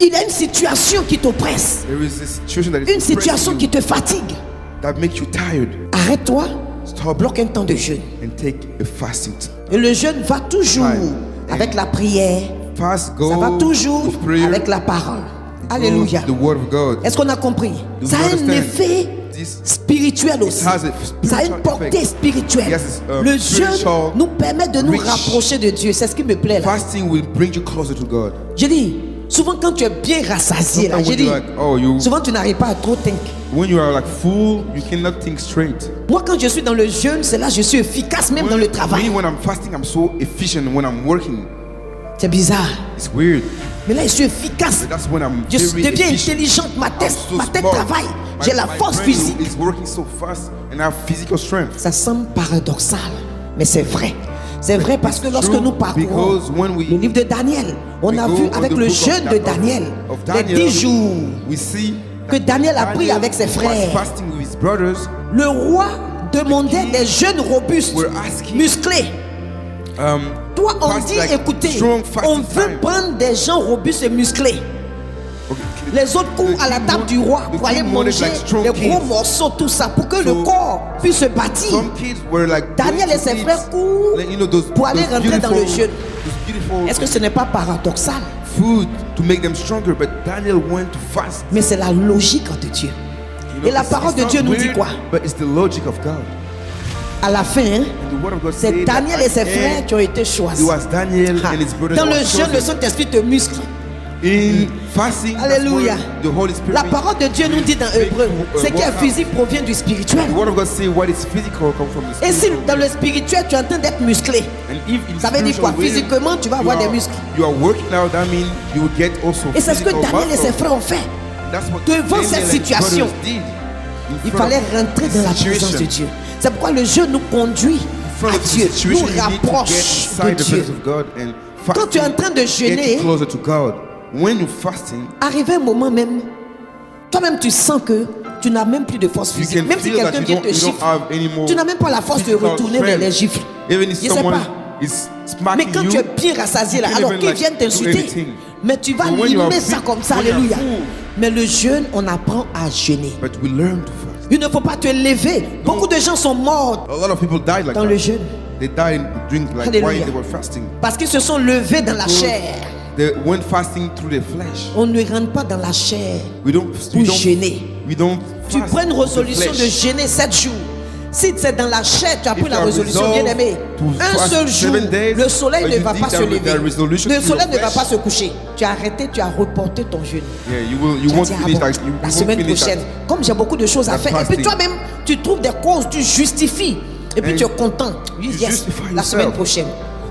Il y a une situation qui t'oppresse, There is a situation that is une situation oppressing qui you, te fatigue. that makes you tired. Arrête-toi, Stop bloque un temps de jeûne. and take a fasting. Et le jeûne va toujours avec la prière. Fast Ça va go toujours with prayer, avec la parole. go Alléluia. with the word of God. Est-ce qu'on a compris? Do Ça you a un understand? effet This spirituel aussi. has a Ça a une spiritual portée effect. spirituelle. Yes, Le jeûne spiritual nous permet de nous reach. rapprocher de Dieu. C'est ce qui me plaît là. Fasting will bring you closer to God. Je dis, souvent quand tu es bien rassasié là, Sometimes je when dis, you're like, oh, you, souvent tu n'arrives pas à trop think. when you are like full, you cannot think straight. Moi quand je suis dans le jeûne, c'est là que je suis efficace même dans le travail. When I'm fasting, I'm so efficient when I'm working. C'est bizarre. It's weird. Mais là je suis efficace. But that's when I'm Je very deviens efficient. intelligente, ma I'm tête, so ma tête smart. travaille. J'ai la My force brain physique. is working so fast and I have physical strength. Ça semble paradoxal, mais c'est vrai. C'est vrai parce que It's lorsque true nous parcourons because when we le livre de Daniel, on a go vu on avec the le book jeûne of de Da- Daniel, of les Daniel, 10 jours, we see que Daniel a pris avec ses was frères. fasting with his brothers. Le roi demandait des jeunes robustes, Were asking, musclés. Toi, on fast dit, like écoutez, strong on fasting veut time. prendre des gens robustes et musclés. Okay. Les autres courent à la table du roi the pour aller king wanted manger like strong les gros kids. morceaux, tout ça, pour que le So, corps puisse se bâtir. Some kids were like Daniel going et to ses eat, frères courent like, you know, those, pour aller those rentrer dans le beautiful- jeûne. those beautiful Est-ce que ce n'est pas paradoxal? food to make them stronger, but Daniel went to fast. Mais c'est la logique de Dieu. You know, Et la it's parole de not Dieu nous dit weird, quoi? But it's the logic of God. À la fin, hein, And the word of God c'est says that Daniel at et ses the frères end, qui ont été it choisis. was Daniel Ah. and his brothers Dans that le were jeûne, le chosen. Saint-Esprit te muscle. In fasting, that's Alléluia. where the Holy Spirit. La parole de Dieu nous dit dans make Hébreu, you, ce qui est work out. physique provient du spirituel. The word of God says what is physical come from the Et si spiritual. dans le spirituel, tu es en train d'être musclé, And if in ça veut dire quoi? spiritual way, Physiquement, tu vas avoir des muscles. You are working out, that means you will get also Et c'est ce que physical Daniel et ses muscle. frères ont fait. That's what Devant Daniel cette and his situation, brothers did. In Il front fallait of rentrer the dans la situation. présence de Dieu. C'est pourquoi le jeûne nous conduit front à of the Dieu, situation, nous you need to get rapproche de inside the Dieu. presence of God and Quand tu es en fasting train de get jeûner, you closer to God. When you're fasting, arrivé un moment même, toi-même tu sens que tu n'as même plus de force you physique. can Même si feel that quelqu'un you vient don't, te you don't chiffrer, have any more tu n'as même pas la force de physical retourner strength. vers les gifles. Even if Je sais someone pas. is Mais smacking quand you, tu es bien rassasié là, you alors can't qu'ils even, viennent like, do t'insulter, anything. mais tu vas But when you are limer ça fit, comme ça, when you are alléluia. full. Mais le jeûne, on apprend à jeûner. but we learn to fast. Il ne faut pas te lever. Beaucoup de gens sont morts A lot of people died like dans that. le jeûne They died during like Alléluia. while they were fasting. parce qu'ils se sont levés dans la chair. They went fasting through their flesh. On ne rentre pas dans la chair We don't pour jeûner. We don't Tu fast prends une with the résolution de flesh. jeûner 7 jours. Si c'est dans la chair, tu as pris If la you are résolution, resolved bien aimé. to Un fast seul jour, 7 days, le soleil but ne you va think pas that se with lever. the resolution Le to soleil your ne va flesh, pas se coucher. Tu as arrêté, tu as reporté ton jeûne. Yeah, you Tu as won't dit, ah finish bon, that. You la won't semaine finish prochaine, that. comme j'ai beaucoup de choses à that faire, et puis fasting. toi-même, tu trouves des causes, tu justifies, et puis And tu es content. you Yes, justify la semaine yourself. prochaine.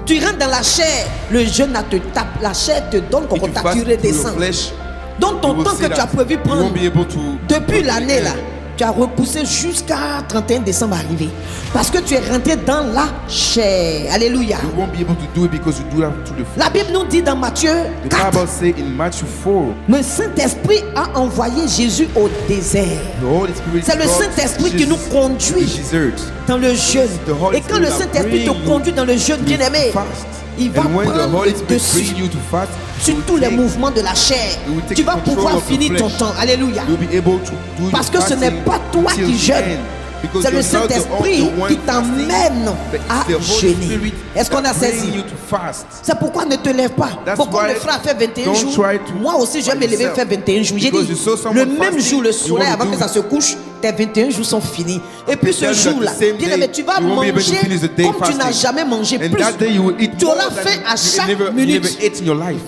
Tu rentres dans la chair, le jeûne te tape, la chair te donne If you ta fast durée through your descend. flesh, Donc ton you will temps see que tu as that prévu you prendre won't be able to depuis to l'année the là, end. tu as repoussé jusqu'à 31 décembre arrivé. Parce que tu es rentré dans la chair. Alléluia. You won't be able to do it because you do that through the flesh. La Bible nous dit dans Matthieu The 4, Bible says in Matthew 4, le Saint-Esprit a envoyé Jésus au désert. the Holy Spirit C'est le brought Saint-Esprit qui Jesus nous to conduit the desert. dans le jeûne. The Holy Et quand le Spirit Saint-Esprit te bring you conduit dans le jeûne, to bien aimé, fast. il va And when the prendre Holy le Spirit dessus brings you to fast, sur you tous les take- mouvements de la chair. you will take Tu vas control pouvoir of the finir ton flesh. temps. Alléluia. you'll be able to do Parce your que ce n'est fasting pas toi till qui the jeûnes. end. Because C'est le you're not the Saint-Esprit one qui fasting, t'amène but à it's the Holy jeûner. Spirit Est-ce qu'on a that saisi? brings you to fast. C'est pourquoi ne te lève pas. That's Pourquoi why le frère fait 21 don't jours? try to Moi aussi, je vais me lever yourself. faire 21 jours. J'ai Because dit, you saw le someone même fasting, jour, le you soleil, want to avant que do ça se couche, tes 21 jours sont finis. Et puis ce tell you that jour-là, the same bien day, aimé, tu vas you won't be able to manger finish the day comme tu n'as fasting. jamais mangé And plus. that day you will eat Tu more auras than faim à you chaque never minute. ate in your life.